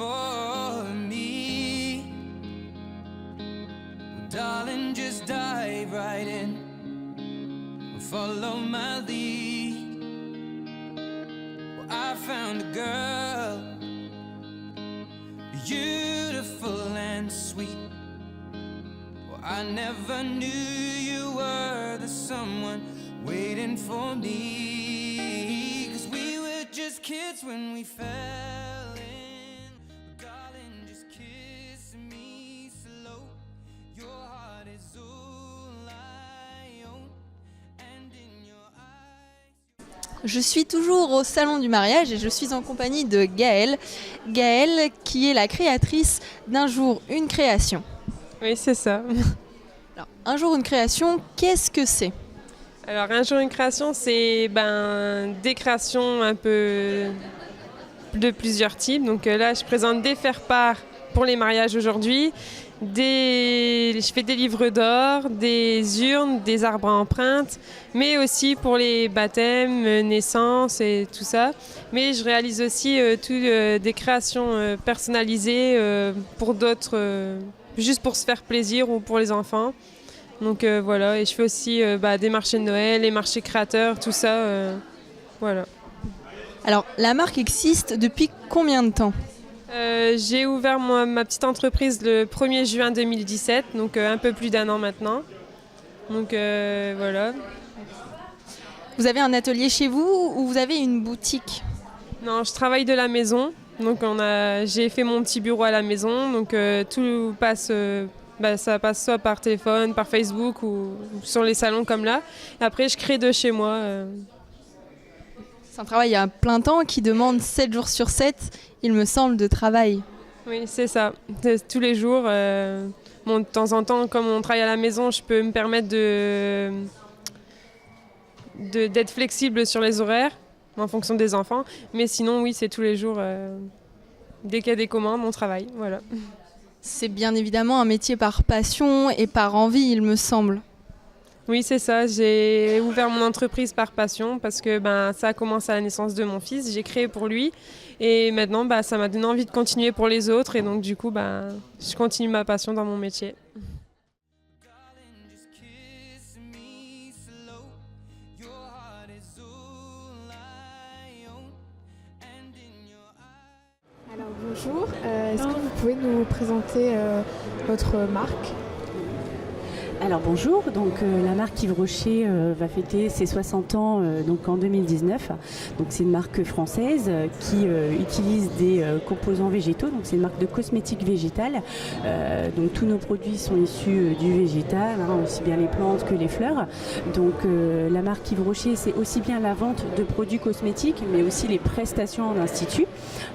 for me. Darling, just dive right in, follow my lead. Well, I found a girl, beautiful and sweet. Well, I never knew you were the someone waiting for me. 'Cause we were just kids when we fell in. Darling, just kiss me slow. Your heart is all I own, and in your eyes. Je suis toujours au salon du mariage et je suis en compagnie de Gaëlle. Gaëlle qui est la créatrice d'Un jour une création. Oui, c'est ça. Alors, Un jour une création, qu'est-ce que c'est ? Alors, Un jour une création, c'est des créations un peu de plusieurs types. Donc là, je présente des faire-part pour les mariages aujourd'hui. Je fais des livres d'or, des urnes, des arbres à empreintes, mais aussi pour les baptêmes, naissances et tout ça. Mais je réalise aussi des créations personnalisées pour d'autres, juste pour se faire plaisir ou pour les enfants. Donc voilà, et je fais aussi des marchés de Noël, les marchés créateurs, tout ça. Voilà. Alors, la marque existe depuis combien de temps ? J'ai ouvert ma petite entreprise le 1er juin 2017, donc un peu plus d'1 an maintenant. Donc voilà. Vous avez un atelier chez vous ou vous avez une boutique ? Non, je travaille de la maison, donc j'ai fait mon petit bureau à la maison, donc tout passe, ça passe soit par téléphone, par Facebook ou sur les salons comme là. Et après, je crée de chez moi. C'est un travail à plein temps qui demande 7 jours sur 7, il me semble, de travail. Oui, c'est ça. Tous les jours. De temps en temps, comme on travaille à la maison, je peux me permettre d'être flexible sur les horaires en fonction des enfants. Mais sinon, oui, c'est tous les jours. Dès qu'il y a des commandes, on travaille. Voilà. C'est bien évidemment un métier par passion et par envie, il me semble. Oui, c'est ça. J'ai ouvert mon entreprise par passion parce que ça a commencé à la naissance de mon fils. J'ai créé pour lui et maintenant, ça m'a donné envie de continuer pour les autres. Et donc, du coup, je continue ma passion dans mon métier. Alors bonjour, est-ce que vous pouvez nous présenter votre marque ? Alors bonjour, donc la marque Yves Rocher va fêter ses 60 ans donc en 2019. Donc c'est une marque française qui utilise des composants végétaux. Donc c'est une marque de cosmétiques végétales. Donc tous nos produits sont issus du végétal, aussi bien les plantes que les fleurs. Donc la marque Yves Rocher, c'est aussi bien la vente de produits cosmétiques, mais aussi les prestations en institut.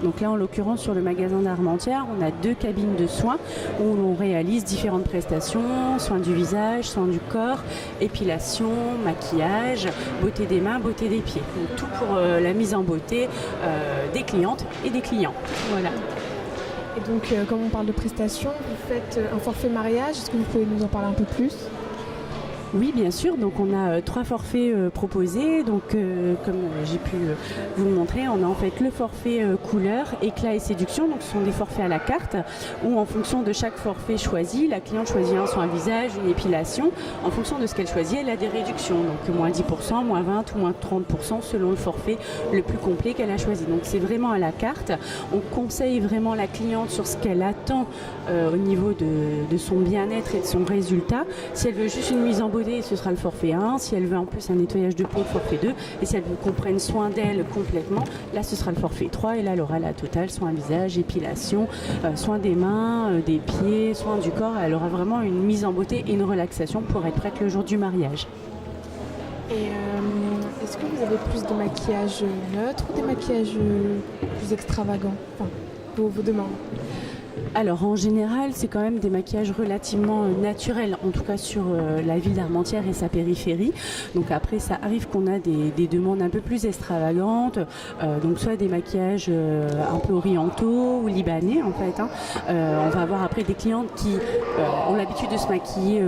Donc là en l'occurrence sur le magasin d'Armentières, on a 2 cabines de soins où l'on réalise différentes prestations, soins du visage, soins du corps, épilation, maquillage, beauté des mains, beauté des pieds. Donc tout pour la mise en beauté des clientes et des clients. Voilà. Et donc comme on parle de prestations, vous faites un forfait mariage, est-ce que vous pouvez nous en parler un peu plus ? Oui, bien sûr. Donc, on a 3 forfaits proposés. Donc, comme j'ai pu vous le montrer, on a en fait le forfait couleur, éclat et séduction. Donc, ce sont des forfaits à la carte où, en fonction de chaque forfait choisi, la cliente choisit un soin visage, une épilation. En fonction de ce qu'elle choisit, elle a des réductions. Donc, moins 10%, moins 20% ou moins 30% selon le forfait le plus complet qu'elle a choisi. Donc, c'est vraiment à la carte. On conseille vraiment la cliente sur ce qu'elle attend au niveau de son bien-être et de son résultat. Si elle veut juste une mise en beauté, ce sera le forfait 1. Si elle veut en plus un nettoyage de peau, le forfait 2. Et si elle veut qu'on prenne soin d'elle complètement, là ce sera le forfait 3. Et là elle aura la totale, soin visage, épilation, soin des mains, des pieds, soin du corps. Elle aura vraiment une mise en beauté et une relaxation pour être prête le jour du mariage. Et est-ce que vous avez plus de maquillage neutre ou des maquillages plus extravagants, enfin, vos demandes ? Alors en général, c'est quand même des maquillages relativement naturels, en tout cas sur la ville d'Armentières et sa périphérie. Donc après, ça arrive qu'on a des demandes un peu plus extravagantes, donc soit des maquillages un peu orientaux ou libanais en fait. On va avoir après des clientes qui ont l'habitude de se maquiller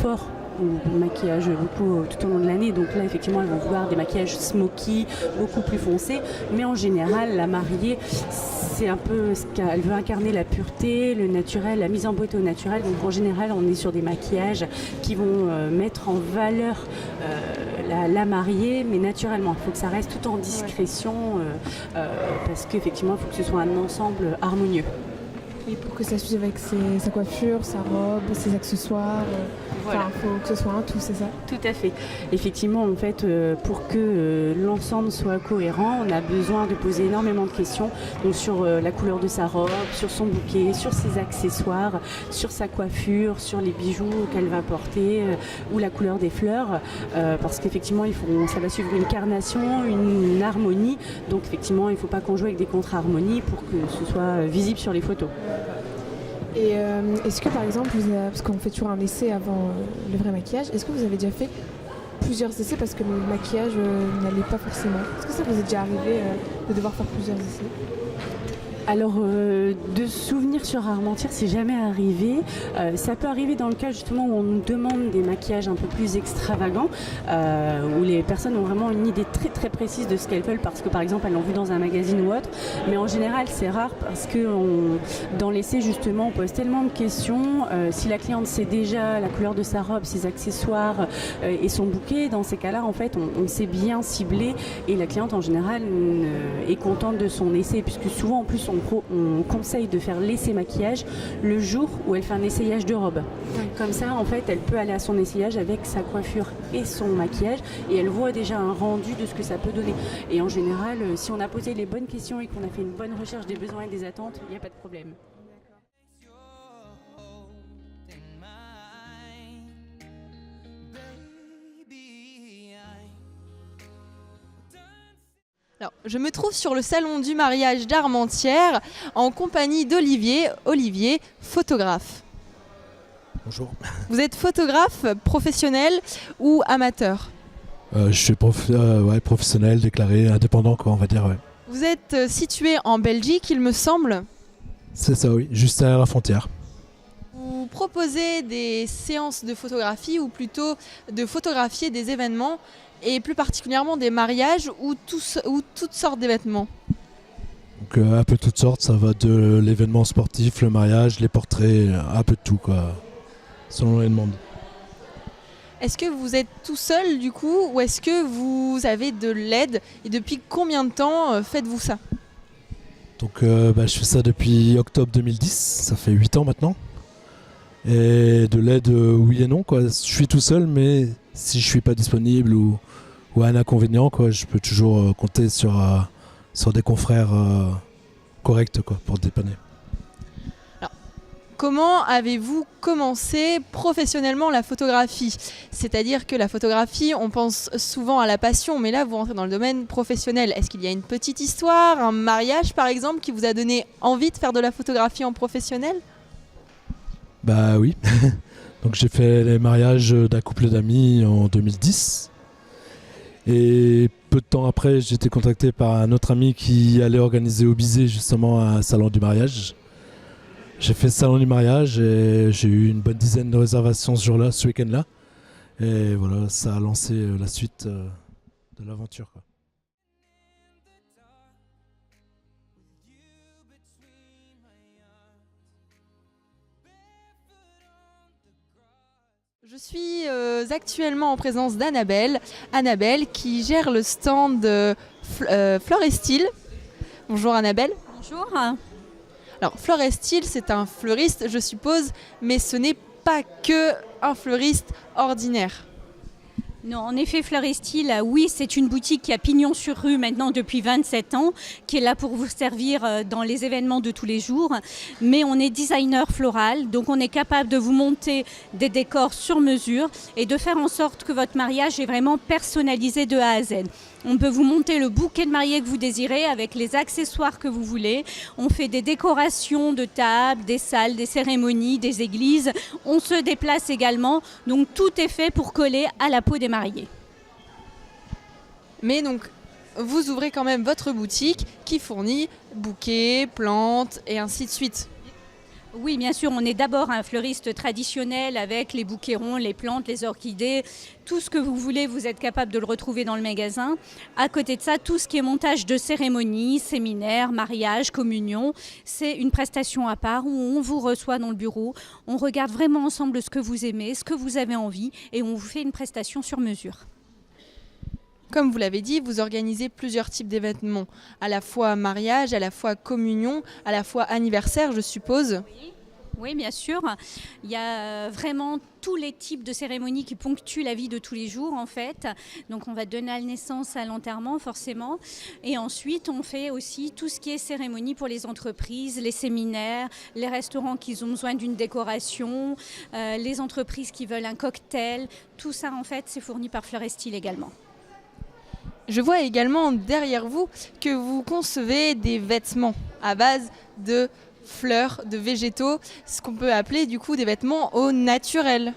fort on maquillage beaucoup tout au long de l'année, donc là effectivement elles vont vouloir des maquillages smoky, beaucoup plus foncés, mais en général la mariée c'est un peu ce qu'elle veut incarner, la pureté, le naturel, la mise en beauté au naturel, donc en général on est sur des maquillages qui vont mettre en valeur la mariée, mais naturellement, il faut que ça reste tout en discrétion, parce qu'effectivement il faut que ce soit un ensemble harmonieux. Et pour que ça suive avec sa coiffure, sa robe, ses accessoires, Voilà. il faut que ce soit un tout, c'est ça? Tout à fait. Effectivement, en fait, pour que l'ensemble soit cohérent, on a besoin de poser énormément de questions, donc sur la couleur de sa robe, sur son bouquet, sur ses accessoires, sur sa coiffure, sur les bijoux qu'elle va porter, ou la couleur des fleurs, parce qu'effectivement, ça va suivre une carnation, une harmonie, donc effectivement, il ne faut pas qu'on joue avec des contre-harmonies pour que ce soit visible sur les photos. Et est-ce que par exemple, parce qu'on fait toujours un essai avant le vrai maquillage, est-ce que vous avez déjà fait plusieurs essais parce que le maquillage n'allait pas forcément? Est-ce que ça vous est déjà arrivé de devoir faire plusieurs essais? Alors, de souvenir sur Armentir, c'est jamais arrivé. Ça peut arriver dans le cas justement où on nous demande des maquillages un peu plus extravagants, où les personnes ont vraiment une idée très très précise de ce qu'elles veulent parce que par exemple elles l'ont vu dans un magazine ou autre. Mais en général, c'est rare parce que dans l'essai justement, on pose tellement de questions. Si la cliente sait déjà la couleur de sa robe, ses accessoires et son bouquet, dans ces cas-là, en fait, on sait bien cibler et la cliente en général est contente de son essai puisque souvent en plus on conseille de faire l'essai maquillage le jour où elle fait un essayage de robe. Comme ça, en fait, elle peut aller à son essayage avec sa coiffure et son maquillage et elle voit déjà un rendu de ce que ça peut donner. Et en général, si on a posé les bonnes questions et qu'on a fait une bonne recherche des besoins et des attentes, il n'y a pas de problème. Alors, je me trouve sur le salon du mariage d'Armentières en compagnie d'Olivier. Olivier, photographe. Bonjour. Vous êtes photographe professionnel ou amateur? Je suis professionnel, déclaré, indépendant, quoi, on va dire. Ouais. Vous êtes situé en Belgique, il me semble. C'est ça, oui, juste à la frontière. Vous proposez des séances de photographie ou plutôt de photographier des événements et plus particulièrement des mariages ou toutes sortes d'événements. Donc un peu toutes sortes, ça va de l'événement sportif, le mariage, les portraits, un peu de tout, quoi, selon les demandes. Est-ce que vous êtes tout seul du coup ou est-ce que vous avez de l'aide et depuis combien de temps faites-vous ça? Donc je fais ça depuis octobre 2010, ça fait 8 ans maintenant. Et de l'aide, oui et non, quoi. Je suis tout seul, mais si je suis pas disponible ou un inconvénient, quoi, je peux toujours compter sur des confrères corrects, quoi, pour dépanner. Alors, comment avez-vous commencé professionnellement la photographie? C'est-à-dire que la photographie, on pense souvent à la passion, mais là vous rentrez dans le domaine professionnel. Est-ce qu'il y a une petite histoire, un mariage par exemple, qui vous a donné envie de faire de la photographie en professionnel? Bah oui. Donc j'ai fait les mariages d'un couple d'amis en 2010. Et peu de temps après, j'ai été contacté par un autre ami qui allait organiser au Bizet justement un salon du mariage. J'ai fait ce salon du mariage et j'ai eu une bonne dizaine de réservations ce jour-là, ce week-end-là. Et voilà, ça a lancé la suite de l'aventure, quoi. Je suis actuellement en présence d'Annabelle. Annabelle qui gère le stand Fleur et Style. Bonjour Annabelle. Bonjour. Alors Fleur et Style, c'est un fleuriste, je suppose, mais ce n'est pas que un fleuriste ordinaire. Non, en effet, Fleur et Style, oui, c'est une boutique qui a pignon sur rue maintenant depuis 27 ans, qui est là pour vous servir dans les événements de tous les jours. Mais on est designer floral, donc on est capable de vous monter des décors sur mesure et de faire en sorte que votre mariage est vraiment personnalisé de A à Z. On peut vous monter le bouquet de mariée que vous désirez avec les accessoires que vous voulez. On fait des décorations de tables, des salles, des cérémonies, des églises. On se déplace également. Donc tout est fait pour coller à la peau des mariés. Mais donc, vous ouvrez quand même votre boutique qui fournit bouquets, plantes et ainsi de suite. Oui, bien sûr, on est d'abord un fleuriste traditionnel avec les bouquets ronds, les plantes, les orchidées, tout ce que vous voulez, vous êtes capable de le retrouver dans le magasin. À côté de ça, tout ce qui est montage de cérémonies, séminaires, mariages, communions, c'est une prestation à part où on vous reçoit dans le bureau, on regarde vraiment ensemble ce que vous aimez, ce que vous avez envie et on vous fait une prestation sur mesure. Comme vous l'avez dit, vous organisez plusieurs types d'événements, à la fois mariage, à la fois communion, à la fois anniversaire, je suppose. Oui, bien sûr. Il y a vraiment tous les types de cérémonies qui ponctuent la vie de tous les jours, en fait. Donc, on va donner la naissance à l'enterrement, forcément. Et ensuite, on fait aussi tout ce qui est cérémonie pour les entreprises, les séminaires, les restaurants qui ont besoin d'une décoration, les entreprises qui veulent un cocktail. Tout ça, en fait, c'est fourni par Fleurestil également. Je vois également derrière vous que vous concevez des vêtements à base de fleurs, de végétaux, ce qu'on peut appeler du coup des vêtements au naturel.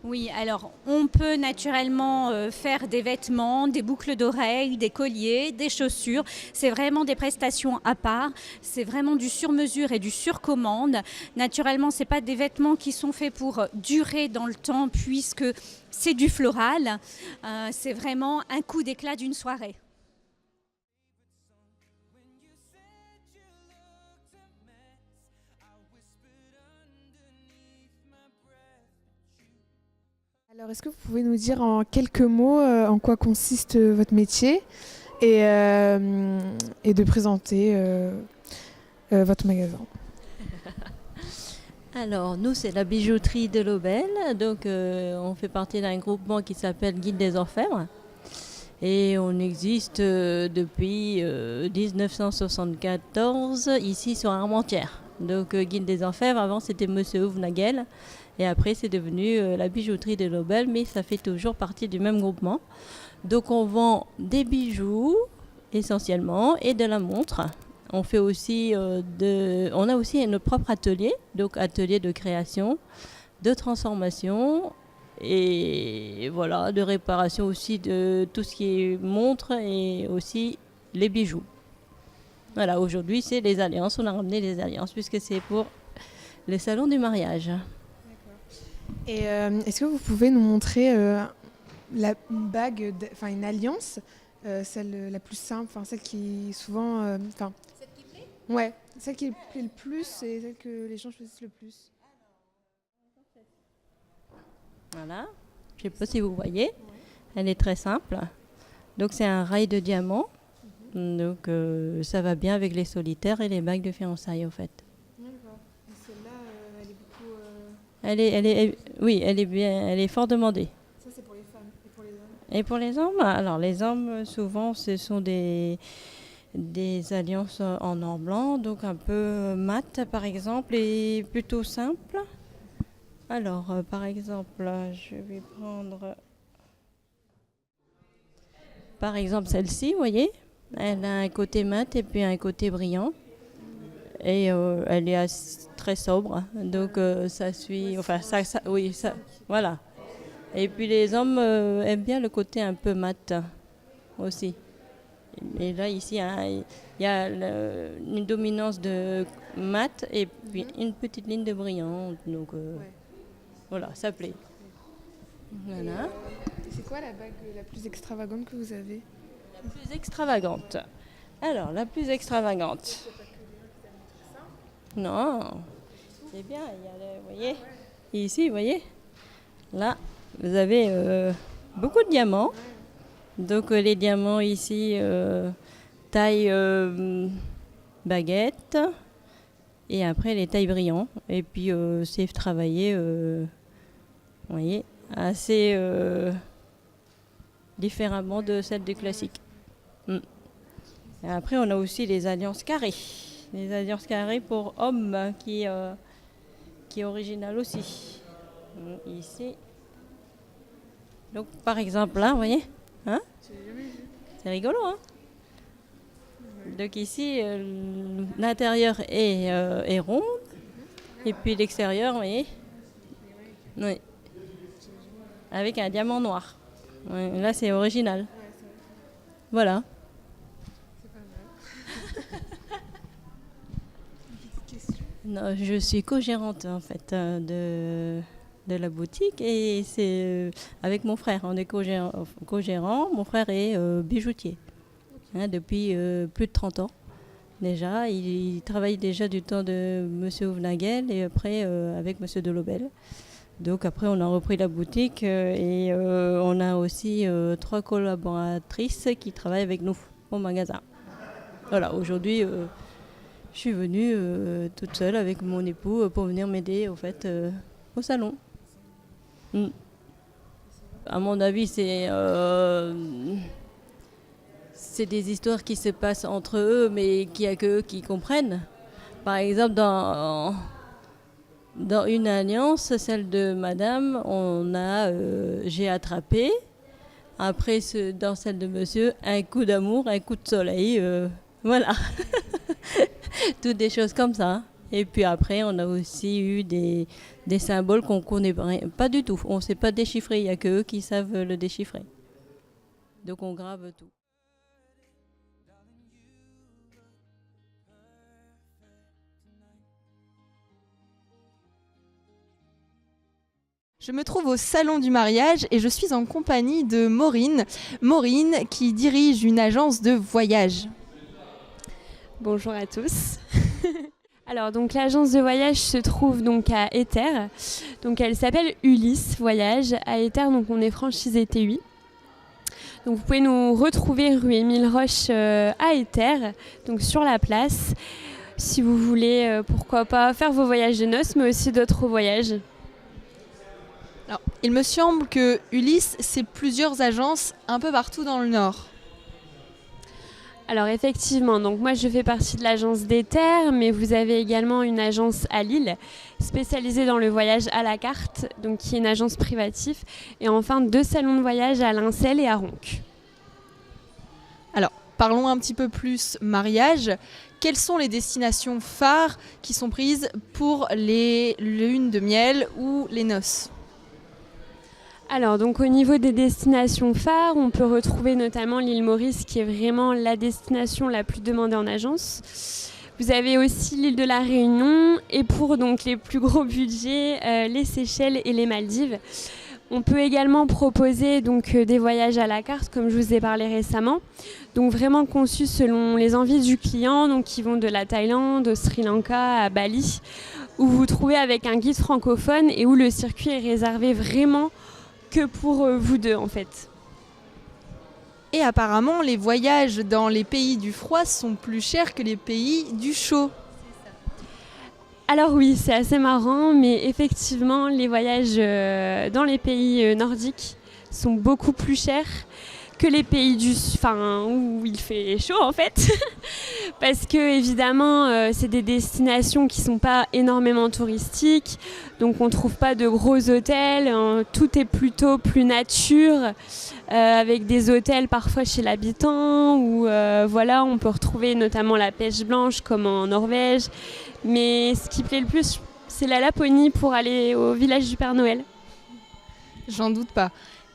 Oui, alors on peut naturellement faire des vêtements, des boucles d'oreilles, des colliers, des chaussures. C'est vraiment des prestations à part. C'est vraiment du sur-mesure et du sur-commande. Naturellement, ce n'est pas des vêtements qui sont faits pour durer dans le temps puisque c'est du floral. C'est vraiment un coup d'éclat d'une soirée. Alors, est-ce que vous pouvez nous dire en quelques mots en quoi consiste votre métier et de présenter votre magasin? Alors, nous, c'est la bijouterie de l'Aubel. Donc, on fait partie d'un groupement qui s'appelle Guilde des Orfèvres. Et on existe depuis 1974 ici sur Armentières. Donc, Guilde des Orfèvres, avant, c'était Monsieur Ouvnagel. Et après, c'est devenu la bijouterie de l'Aubel, mais ça fait toujours partie du même groupement. Donc, on vend des bijoux, essentiellement, et de la montre. On fait aussi on a aussi notre propre atelier, donc atelier de création, de transformation, et voilà, de réparation aussi de tout ce qui est montre et aussi les bijoux. Voilà, aujourd'hui, c'est les alliances. On a ramené les alliances, puisque c'est pour le salon du mariage. Et est-ce que vous pouvez nous montrer une bague, une alliance, celle la plus simple, celle qui souvent... celle qui plaît ? Ouais, celle qui plaît le plus et celle que les gens choisissent le plus. Voilà, je ne sais pas si vous voyez, elle est très simple. Donc c'est un rail de diamant, donc ça va bien avec les solitaires et les bagues de fiançailles en fait. D'accord. Et celle-là, elle est beaucoup... Oui, elle est fort demandée. Ça, c'est pour les femmes et pour les hommes. Et pour les hommes, alors les hommes, souvent, ce sont des alliances en or blanc, donc un peu mat par exemple, et plutôt simple. Alors, par exemple, je vais prendre... Par exemple, celle-ci, vous voyez, elle a un côté mat et puis un côté brillant. Et elle est très sobre, donc ça suit... Enfin, oui, ça... Voilà. Et puis les hommes aiment bien le côté un peu mat aussi. Et là, ici, il y a une dominance de mat et puis une petite ligne de brillant. Donc voilà, ça plaît. Voilà. C'est quoi la bague la plus extravagante que vous avez ? La plus extravagante. Alors, la plus extravagante. Non, c'est bien. Vous voyez, ici, vous voyez, là, vous avez beaucoup de diamants. Donc les diamants ici, taille baguette, et après les tailles brillants. Et puis c'est travaillé, vous voyez, assez différemment de celle du classique. Et après on a aussi les alliances carrées. Les alliances carrées pour hommes qui est original aussi. Ici. Donc par exemple là, vous voyez, hein? C'est rigolo, hein? Donc ici, l'intérieur est rond, et puis l'extérieur, vous voyez, oui, avec un diamant noir. Oui, là, c'est original. Voilà. Non, je suis co-gérante en fait de la boutique et c'est avec mon frère. On est co-gérant. Mon frère est bijoutier depuis plus de 30 ans déjà. Il travaille déjà du temps de Monsieur Ouvnagel et après avec Monsieur Delobel. Donc après on a repris la boutique et on a aussi 3 collaboratrices qui travaillent avec nous au magasin. Voilà, aujourd'hui je suis venue toute seule avec mon époux pour venir m'aider au salon. À mon avis, c'est des histoires qui se passent entre eux, mais qu'il n'y a qu'eux qui comprennent. Par exemple, dans une alliance, celle de madame, j'ai attrapé. Après, dans celle de monsieur, un coup d'amour, un coup de soleil. Voilà. Toutes des choses comme ça. Et puis après, on a aussi eu des symboles qu'on ne connaît pas du tout. On ne sait pas déchiffrer, il n'y a qu'eux qui savent le déchiffrer. Donc on grave tout. Je me trouve au salon du mariage et je suis en compagnie de Maureen. Maureen qui dirige une agence de voyage. Bonjour à tous. Alors donc l'agence de voyage se trouve donc à Éter. Donc elle s'appelle Ulysse Voyage à Éter, donc on est franchisé TUI. Donc vous pouvez nous retrouver rue Émile Roche à Éter, donc sur la place. Si vous voulez, pourquoi pas faire vos voyages de noces, mais aussi d'autres voyages. Alors, il me semble que Ulysse, c'est plusieurs agences un peu partout dans le Nord. Alors effectivement, donc moi je fais partie de l'agence d'Éter, mais vous avez également une agence à Lille, spécialisée dans le voyage à la carte, donc qui est une agence privative, et enfin 2 salons de voyage à Lincel et à Ronc. Alors, parlons un petit peu plus mariage. Quelles sont les destinations phares qui sont prises pour les lunes de miel ou les noces ? Alors donc au niveau des destinations phares, on peut retrouver notamment l'île Maurice qui est vraiment la destination la plus demandée en agence. Vous avez aussi l'île de la Réunion et pour donc les plus gros budgets, les Seychelles et les Maldives. On peut également proposer donc des voyages à la carte comme je vous ai parlé récemment. Donc vraiment conçus selon les envies du client, donc qui vont de la Thaïlande au Sri Lanka à Bali, où vous vous trouvez avec un guide francophone et où le circuit est réservé vraiment que pour vous deux en fait. Et apparemment, les voyages dans les pays du froid sont plus chers que les pays du chaud. Alors oui, c'est assez marrant, mais effectivement, les voyages dans les pays nordiques sont beaucoup plus chers que les pays où il fait chaud en fait. Parce que évidemment, c'est des destinations qui ne sont pas énormément touristiques, donc on ne trouve pas de gros hôtels, tout est plutôt plus nature, avec des hôtels parfois chez l'habitant, où voilà, on peut retrouver notamment la pêche blanche comme en Norvège. Mais ce qui plaît le plus, c'est la Laponie pour aller au village du Père Noël. J'en doute pas.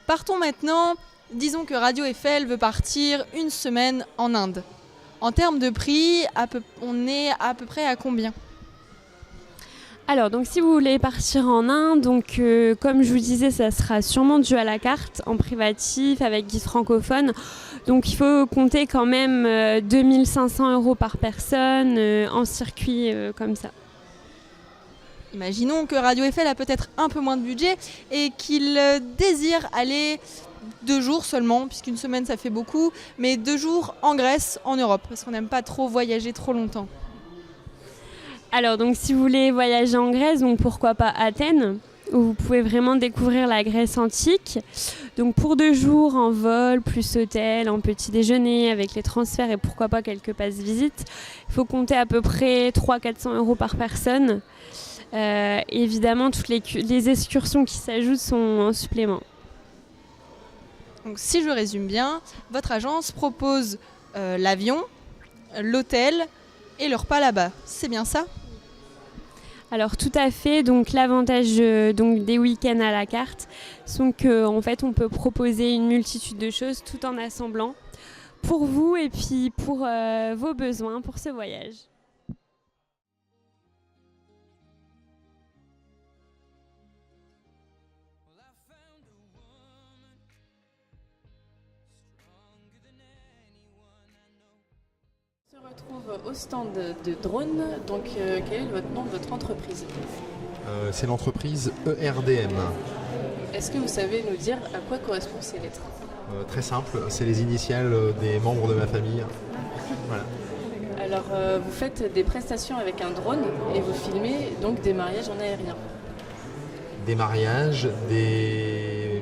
Partons maintenant. Disons que Radio Eiffel veut partir une semaine en Inde. En termes de prix, on est à peu près à combien ? Alors, donc si vous voulez partir en Inde, donc comme je vous disais, ça sera sûrement dû à la carte, en privatif, avec guide francophone. Donc il faut compter quand même 2500 € par personne en circuit comme ça. Imaginons que Radio Eiffel a peut-être un peu moins de budget et qu'il désire aller 2 jours seulement, puisqu'une semaine ça fait beaucoup, mais 2 jours en Grèce, en Europe, parce qu'on n'aime pas trop voyager trop longtemps. Alors donc si vous voulez voyager en Grèce, donc pourquoi pas Athènes, où vous pouvez vraiment découvrir la Grèce antique. Donc pour 2 jours en vol, plus hôtel, en petit déjeuner, avec les transferts et pourquoi pas quelques passes visites, il faut compter à peu près 300-400 € par personne. Évidemment, toutes les excursions qui s'ajoutent sont en supplément. Donc si je résume bien, votre agence propose l'avion, l'hôtel et le repas là-bas. C'est bien ça ? Alors tout à fait. Donc l'avantage des week-ends à la carte, c'est qu'en fait on peut proposer une multitude de choses tout en assemblant pour vous et puis pour vos besoins pour ce voyage. retrouve au stand de drone. Donc, quel est votre nom de votre entreprise? C'est l'entreprise ERDM. Est-ce que vous savez nous dire à quoi correspondent ces lettres? Très simple, c'est les initiales des membres de ma famille. Voilà. Alors, vous faites des prestations avec un drone et vous filmez donc des mariages en aérien. Des mariages, des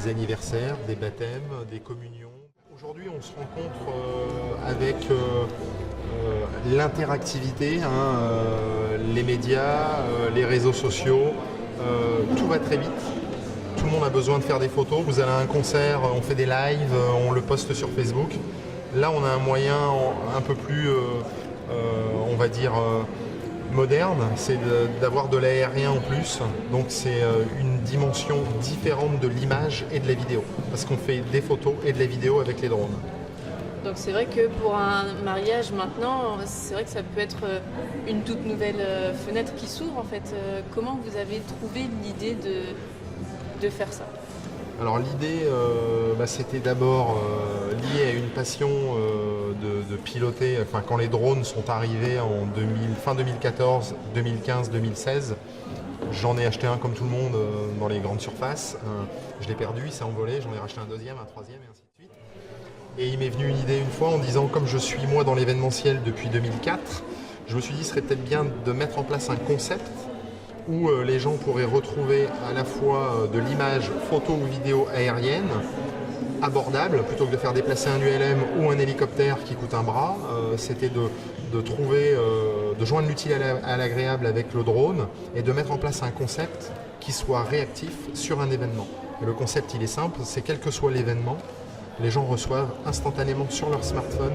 anniversaires, des baptêmes, des communions. Aujourd'hui, on se rencontre avec l'interactivité, les médias, les réseaux sociaux. Tout va très vite. Tout le monde a besoin de faire des photos. Vous allez à un concert, on fait des lives, on le poste sur Facebook. Là, on a un moyen un peu plus, on va dire, moderne, c'est d'avoir de l'aérien en plus. Donc c'est une dimension différente de l'image et de la vidéo. Parce qu'on fait des photos et de la vidéo avec les drones. Donc c'est vrai que pour un mariage maintenant, c'est vrai que ça peut être une toute nouvelle fenêtre qui s'ouvre en fait. Comment vous avez trouvé l'idée de faire ça? Alors l'idée, c'était d'abord lié à une passion de piloter, enfin quand les drones sont arrivés en fin 2014, 2015, 2016, j'en ai acheté un comme tout le monde dans les grandes surfaces. Je l'ai perdu, il s'est envolé, j'en ai racheté un deuxième, un troisième et ainsi de suite. Et il m'est venu une idée une fois en disant, comme je suis moi dans l'événementiel depuis 2004, je me suis dit ce serait peut-être bien de mettre en place un concept où les gens pourraient retrouver à la fois de l'image photo ou vidéo aérienne abordable, plutôt que de faire déplacer un ULM ou un hélicoptère qui coûte un bras. C'était de trouver, de joindre l'utile à l'agréable avec le drone et de mettre en place un concept qui soit réactif sur un événement. Et le concept, il est simple, c'est quel que soit l'événement, les gens reçoivent instantanément sur leur smartphone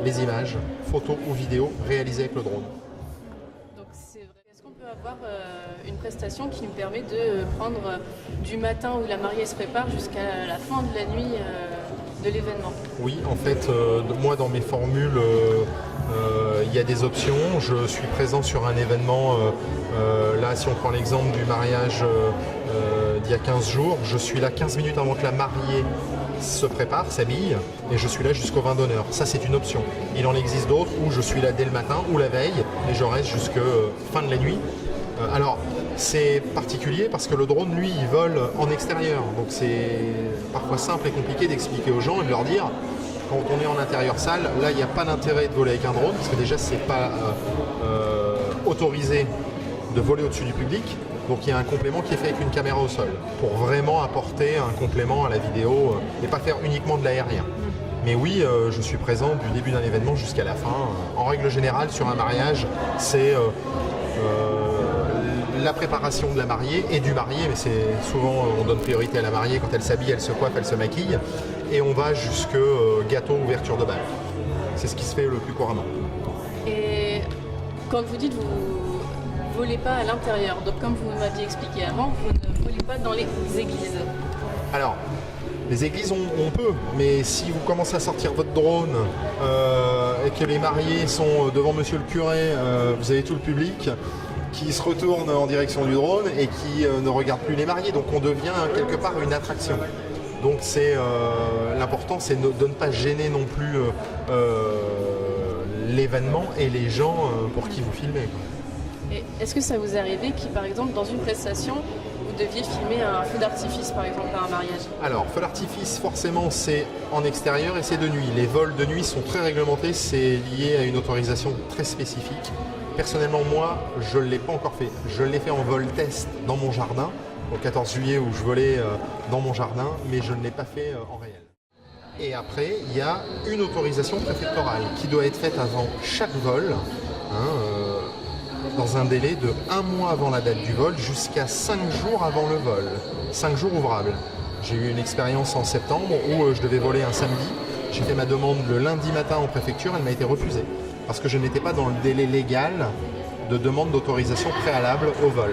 les images, photos ou vidéos réalisées avec le drone. Donc c'est vrai. Est-ce qu'on peut avoir une prestation qui nous permet de prendre du matin où la mariée se prépare jusqu'à la fin de la nuit de l'événement? Oui, en fait, moi dans mes formules, il y a des options. Je suis présent sur un événement, là si on prend l'exemple du mariage d'il y a 15 jours, je suis là 15 minutes avant que la mariée se prépare, s'habille, et je suis là jusqu'au vin d'honneur. Ça, c'est une option. Il en existe d'autres où je suis là dès le matin ou la veille, et je reste jusqu'à fin de la nuit. Alors, c'est particulier parce que le drone, lui, il vole en extérieur. Donc c'est parfois simple et compliqué d'expliquer aux gens et de leur dire, quand on est en intérieur salle, là, il n'y a pas d'intérêt de voler avec un drone, parce que déjà, c'est pas autorisé de voler au-dessus du public. Donc il y a un complément qui est fait avec une caméra au sol, pour vraiment apporter un complément à la vidéo et pas faire uniquement de l'aérien. Mais oui, je suis présent du début d'un événement jusqu'à la fin. En règle générale, sur un mariage, c'est la préparation de la mariée et du marié, mais c'est souvent on donne priorité à la mariée quand elle s'habille, elle se coiffe, elle se maquille, et on va jusque gâteau, ouverture de bal. C'est ce qui se fait le plus couramment. Et quand vous dites vous volez pas à l'intérieur, donc comme vous m'aviez expliqué avant, vous ne volez pas dans les églises. Alors, les églises on peut, mais si vous commencez à sortir votre drone et que les mariés sont devant monsieur le curé, vous avez tout le public qui se retourne en direction du drone et qui ne regarde plus les mariés, donc on devient quelque part une attraction. Donc c'est l'important, c'est de ne pas gêner non plus l'événement et les gens pour qui vous filmez. Et est-ce que ça vous est arrivé que, par exemple, dans une prestation, vous deviez filmer un feu d'artifice, par exemple, à un mariage? Alors, feu d'artifice, forcément, c'est en extérieur et c'est de nuit. Les vols de nuit sont très réglementés, c'est lié à une autorisation très spécifique. Personnellement, moi, je ne l'ai pas encore fait. Je l'ai fait en vol test dans mon jardin, au 14 juillet où je volais dans mon jardin, mais je ne l'ai pas fait en réel. Et après, il y a une autorisation préfectorale qui doit être faite avant chaque vol, dans un délai de 1 mois avant la date du vol jusqu'à 5 jours avant le vol. 5 jours ouvrables. J'ai eu une expérience en septembre où je devais voler un samedi. J'ai fait ma demande le lundi matin en préfecture, elle m'a été refusée. Parce que je n'étais pas dans le délai légal de demande d'autorisation préalable au vol.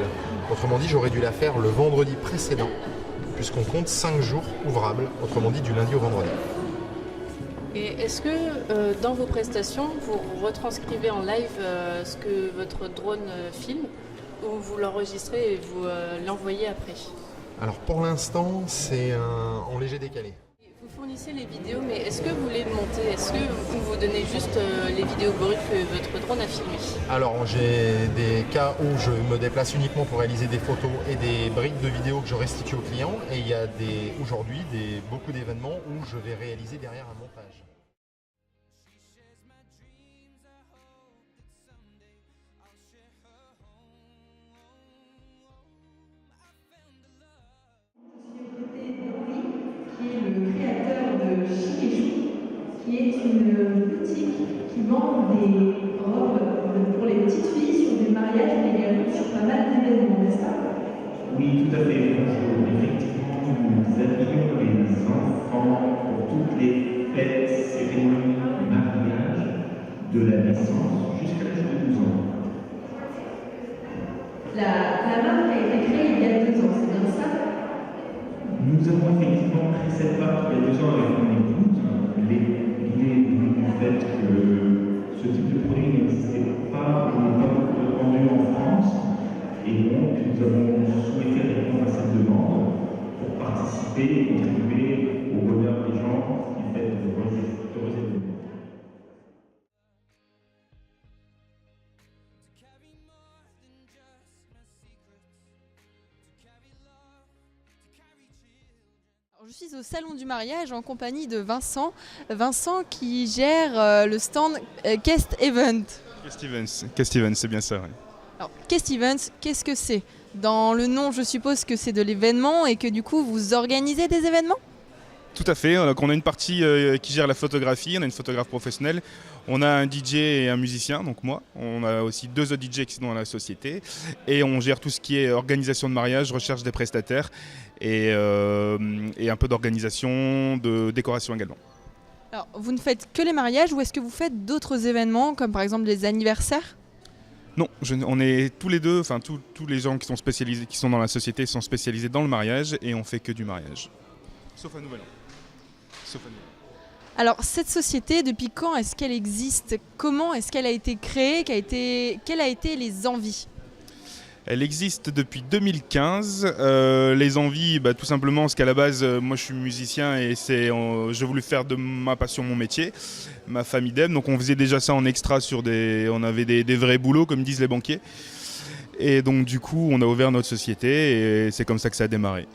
Autrement dit, j'aurais dû la faire le vendredi précédent, puisqu'on compte 5 jours ouvrables, autrement dit du lundi au vendredi. Et est-ce que dans vos prestations, vous retranscrivez en live ce que votre drone filme, ou vous l'enregistrez et vous l'envoyez après? Alors pour l'instant, c'est en léger décalé. Vous fournissez les vidéos, mais est-ce que vous les montez? Est-ce que vous donnez juste les vidéos brutes que votre drone a filmées? Alors j'ai des cas où je me déplace uniquement pour réaliser des photos et des briques de vidéos que je restitue aux clients. Et il y a aujourd'hui beaucoup d'événements où je vais réaliser derrière un montage. Qui est une boutique qui vend des robes pour les petites filles sur des mariages, mais également sur pas mal d'événements, n'est-ce pas? Oui, tout à fait. Bonjour. Effectivement, nous habillons les enfants pour toutes les fêtes, cérémonies, mariages, de la naissance jusqu'à l'âge de 12 ans. La marque a été créée il y a 2 ans, c'est bien ça? Nous avons effectivement créé cette marque il y a 2 ans avec mon épouse. L'idée est venue du fait que ce type de produit n'existait pas, ou n'est pas beaucoup vendu en France, et donc nous avons souhaité répondre à cette demande pour participer et contribuer au bonheur des gens qui fêtent d'heureux événements. Je suis au salon du mariage en compagnie de Vincent. Vincent qui gère le stand Guest Event. Guest Event, c'est bien ça. Oui. Alors, Guest Event, qu'est-ce que c'est? Dans le nom, je suppose que c'est de l'événement et que du coup, vous organisez des événements? Tout à fait. Donc, on a une partie qui gère la photographie, on a une photographe professionnelle, on a un DJ et un musicien, donc moi. On a aussi 2 autres DJ qui sont dans la société. Et on gère tout ce qui est organisation de mariage, recherche des prestataires et un peu d'organisation, de décoration également. Alors, vous ne faites que les mariages ou est-ce que vous faites d'autres événements comme par exemple les anniversaires? Non, on est tous les deux, enfin tous les gens qui sont spécialisés, qui sont dans la société sont spécialisés dans le mariage et on fait que du mariage. Sauf à Nouvel An. Alors cette société, depuis quand est-ce qu'elle existe? Comment est-ce qu'elle a été créée? Quelles a été les envies? Elle existe depuis 2015. Les envies, tout simplement parce qu'à la base, moi je suis musicien et j'ai voulu faire de ma passion mon métier, ma famille d'aime. Donc on faisait déjà ça en extra on avait des vrais boulots comme disent les banquiers. Et donc du coup, on a ouvert notre société et c'est comme ça que ça a démarré.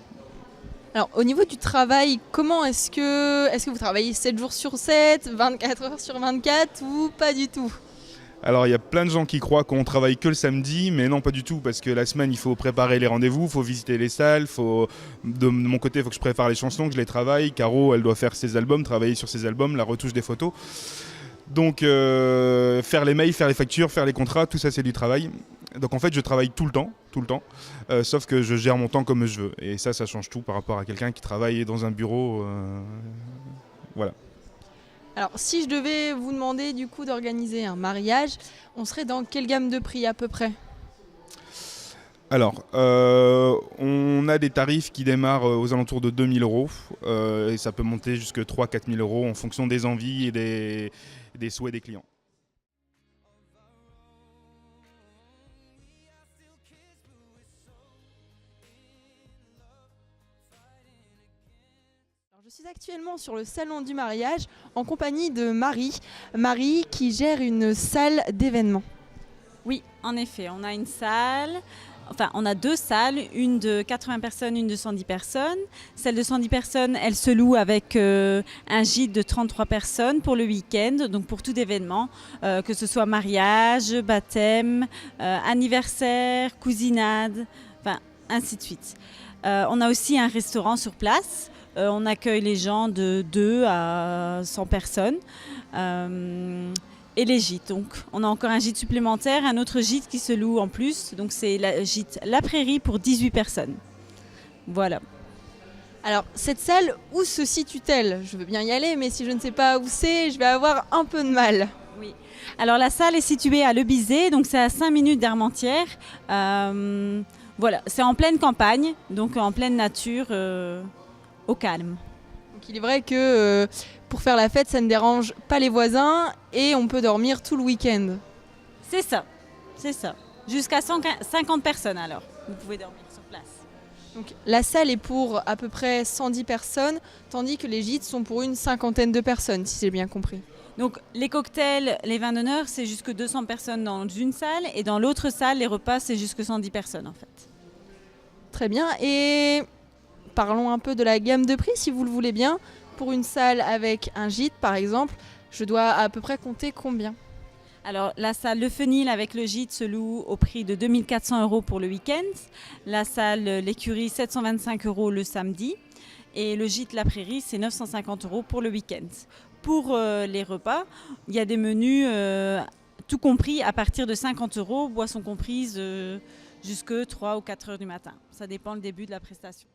Alors au niveau du travail, comment est-ce que vous travaillez 7 jours sur 7, 24 heures sur 24 ou pas du tout? Alors il y a plein de gens qui croient qu'on travaille que le samedi, mais non pas du tout, parce que la semaine il faut préparer les rendez-vous, il faut visiter les salles, de mon côté il faut que je prépare les chansons, que je les travaille, Caro elle doit faire ses albums, travailler sur ses albums, la retouche des photos. Donc faire les mails, faire les factures, faire les contrats, tout ça c'est du travail. Donc en fait je travaille tout le temps, sauf que je gère mon temps comme je veux. Et ça change tout par rapport à quelqu'un qui travaille dans un bureau. Voilà. Alors si je devais vous demander du coup d'organiser un mariage, on serait dans quelle gamme de prix à peu près? Alors, on a des tarifs qui démarrent aux alentours de 2 000 € et ça peut monter jusqu'à 3 000 à 4 000 € en fonction des envies et des souhaits des clients. Je suis actuellement sur le salon du mariage en compagnie de Marie qui gère une salle d'événements. Oui, en effet, on a une salle. Enfin, on a 2 salles, une de 80 personnes, une de 110 personnes. Celle de 110 personnes, elle se loue avec un gîte de 33 personnes pour le week-end, donc pour tout événement, que ce soit mariage, baptême, anniversaire, cousinade, enfin, ainsi de suite. On a aussi un restaurant sur place. On accueille les gens de 2 à 100 personnes. Et les gîtes, donc on a encore un gîte supplémentaire, un autre gîte qui se loue en plus, donc c'est le gîte La Prairie pour 18 personnes. Voilà. Alors cette salle, où se situe-t-elle? Je veux bien y aller, mais si je ne sais pas où c'est, je vais avoir un peu de mal. Oui. Alors la salle est située à Le Bizet, donc c'est à 5 minutes d'Armentières. Voilà, c'est en pleine campagne, donc en pleine nature, au calme. Donc il est vrai que pour faire la fête, ça ne dérange pas les voisins et on peut dormir tout le week-end. C'est ça, c'est ça. Jusqu'à 50 personnes alors, vous pouvez dormir sur place. Donc, la salle est pour à peu près 110 personnes, tandis que les gîtes sont pour une cinquantaine de personnes, si j'ai bien compris. Donc les cocktails, les vins d'honneur, c'est jusque 200 personnes dans une salle et dans l'autre salle, les repas, c'est jusque 110 personnes en fait. Très bien. Et parlons un peu de la gamme de prix, si vous le voulez bien. Pour une salle avec un gîte, par exemple, je dois à peu près compter combien ? Alors la salle Le Fenil avec le gîte se loue au prix de 2 400 € pour le week-end. La salle L'Écurie, 725 € le samedi. Et le gîte La Prairie, c'est 950 € pour le week-end. Pour les repas, il y a des menus tout compris à partir de 50 €, boissons comprises jusque 3 ou 4 heures du matin. Ça dépend le début de la prestation.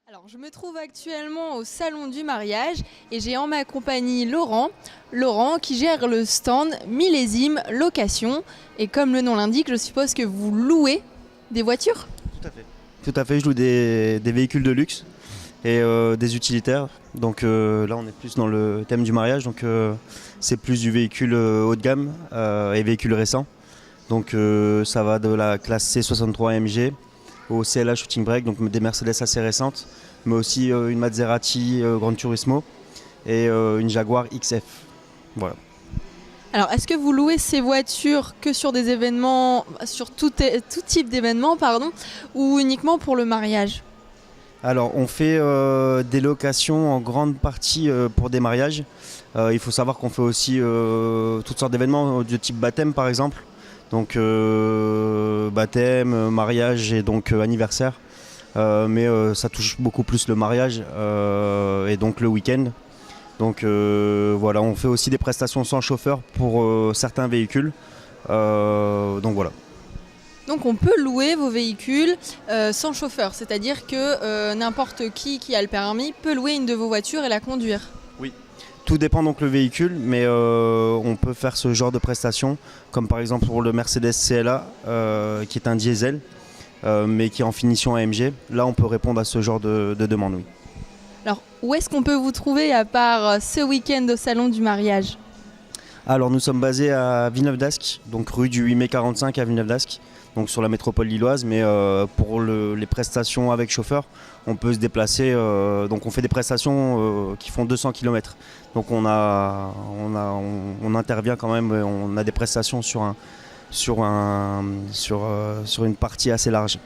Alors, je me trouve actuellement au salon du mariage et j'ai en ma compagnie Laurent. Laurent qui gère le stand Millésime Location. Et comme le nom l'indique, je suppose que vous louez des voitures ? Tout à fait, je loue des véhicules de luxe et des utilitaires. Donc là, on est plus dans le thème du mariage. Donc c'est plus du véhicule haut de gamme et véhicule récent. Donc ça va de la classe C63 AMG au CLA Shooting Brake, donc des Mercedes assez récentes, mais aussi une Maserati Gran Turismo et une Jaguar XF. Voilà. Alors, est-ce que vous louez ces voitures que sur des événements, sur tout type d'événements, pardon, ou uniquement pour le mariage ? Alors, on fait des locations en grande partie pour des mariages. Il faut savoir qu'on fait aussi toutes sortes d'événements de type baptême, par exemple. Donc baptême, mariage et donc anniversaire. Mais ça touche beaucoup plus le mariage et donc le week-end. Donc voilà, on fait aussi des prestations sans chauffeur pour certains véhicules. Donc voilà. Donc on peut louer vos véhicules sans chauffeur, c'est-à-dire que n'importe qui a le permis peut louer une de vos voitures et la conduire. Oui. Tout dépend donc le véhicule, mais on peut faire ce genre de prestations, comme par exemple pour le Mercedes CLA, qui est un diesel, mais qui est en finition AMG. Là, on peut répondre à ce genre de demande, oui. Alors, où est-ce qu'on peut vous trouver à part ce week-end au salon du mariage ? Alors, nous sommes basés à Villeneuve-d'Ascq, donc rue du 8 mai 45 à Villeneuve-d'Ascq, donc sur la métropole lilloise, mais pour les prestations avec chauffeur, on peut se déplacer, donc on fait des prestations qui font 200 km. Donc on intervient quand même, on a des prestations sur une partie assez large.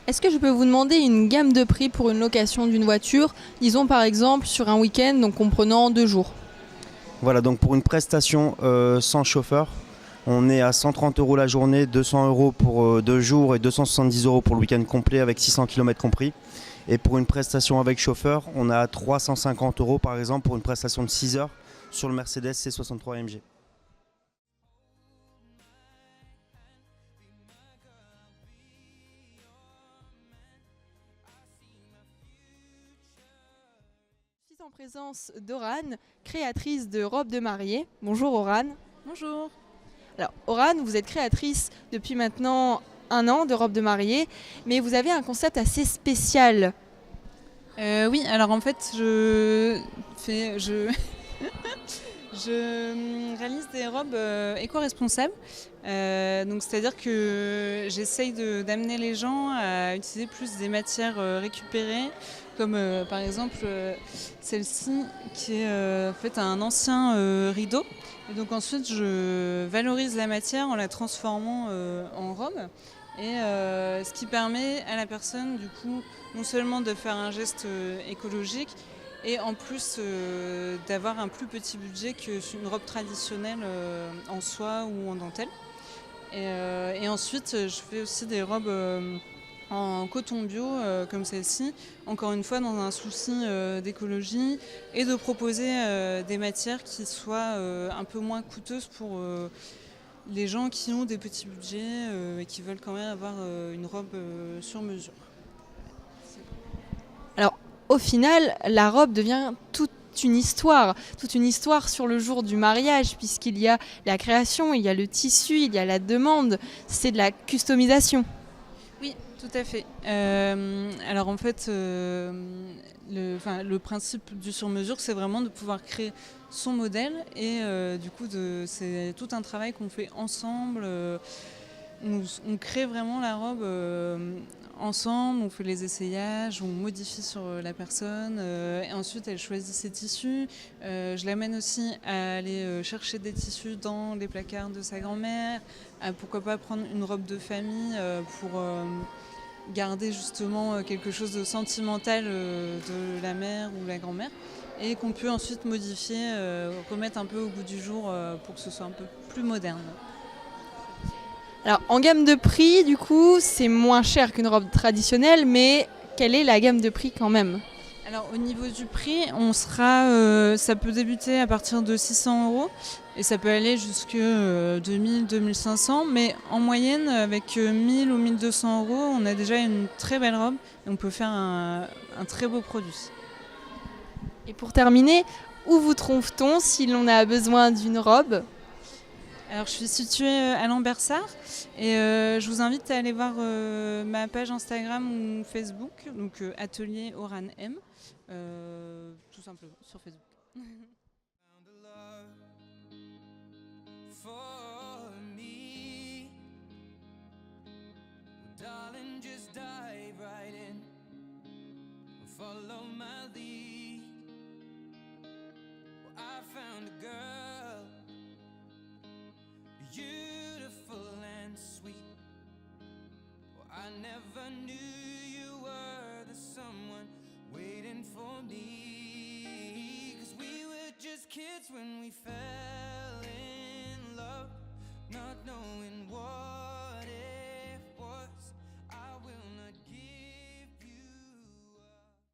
Est-ce que je peux vous demander une gamme de prix pour une location d'une voiture, disons par exemple sur un week-end, donc comprenant 2 jours ? Voilà, donc pour une prestation sans chauffeur, on est à 130 € la journée, 200 € pour 2 jours et 270 € pour le week-end complet avec 600 km compris. Et pour une prestation avec chauffeur, on a 350 € par exemple pour une prestation de 6 heures sur le Mercedes C63 AMG. Je suis en présence d'Oran, créatrice de robes de mariée. Bonjour Oran. Bonjour. Alors Oran, vous êtes créatrice depuis maintenant 1 an de robes de mariée, mais vous avez un concept assez spécial. Oui, alors en fait, je réalise des robes éco-responsables. Donc c'est-à-dire que j'essaye d'amener les gens à utiliser plus des matières récupérées, comme par exemple celle-ci qui est en fait un ancien rideau. Et donc ensuite, je valorise la matière en la transformant en robe. Et ce qui permet à la personne, du coup, non seulement de faire un geste écologique, et en plus d'avoir un plus petit budget qu'une robe traditionnelle en soie ou en dentelle. Et ensuite, je fais aussi des robes en coton bio, comme celle-ci, encore une fois dans un souci d'écologie, et de proposer des matières qui soient un peu moins coûteuses pour les gens qui ont des petits budgets et qui veulent quand même avoir une robe sur mesure. Alors, au final, la robe devient toute une histoire sur le jour du mariage, puisqu'il y a la création, il y a le tissu, il y a la demande, c'est de la customisation. Oui, Tout à fait. Alors en fait, le principe du sur-mesure, c'est vraiment de pouvoir créer son modèle et du coup, c'est tout un travail qu'on fait ensemble. On crée vraiment la robe ensemble, on fait les essayages, on modifie sur la personne et ensuite elle choisit ses tissus. Je l'amène aussi à aller chercher des tissus dans les placards de sa grand-mère, à pourquoi pas prendre une robe de famille pour garder justement quelque chose de sentimental de la mère ou la grand-mère et qu'on peut ensuite modifier, remettre un peu au goût du jour pour que ce soit un peu plus moderne. Alors en gamme de prix, du coup, c'est moins cher qu'une robe traditionnelle, mais quelle est la gamme de prix quand même ? Alors au niveau du prix, ça peut débuter à partir de 600 € et ça peut aller jusque 2000, 2500, mais en moyenne avec 1000 ou 1200 €, on a déjà une très belle robe et on peut faire un très beau produit. Et pour terminer, où vous trouve-t-on si l'on a besoin d'une robe ? Alors je suis située à Lambersart et je vous invite à aller voir ma page Instagram ou Facebook, donc Atelier Oran M, tout simplement sur Facebook. For me, darling, just dive right in, follow my lead. Well, I found a girl, beautiful and sweet. Well, I never knew you were the someone waiting for me, 'cause we were just kids when we fell.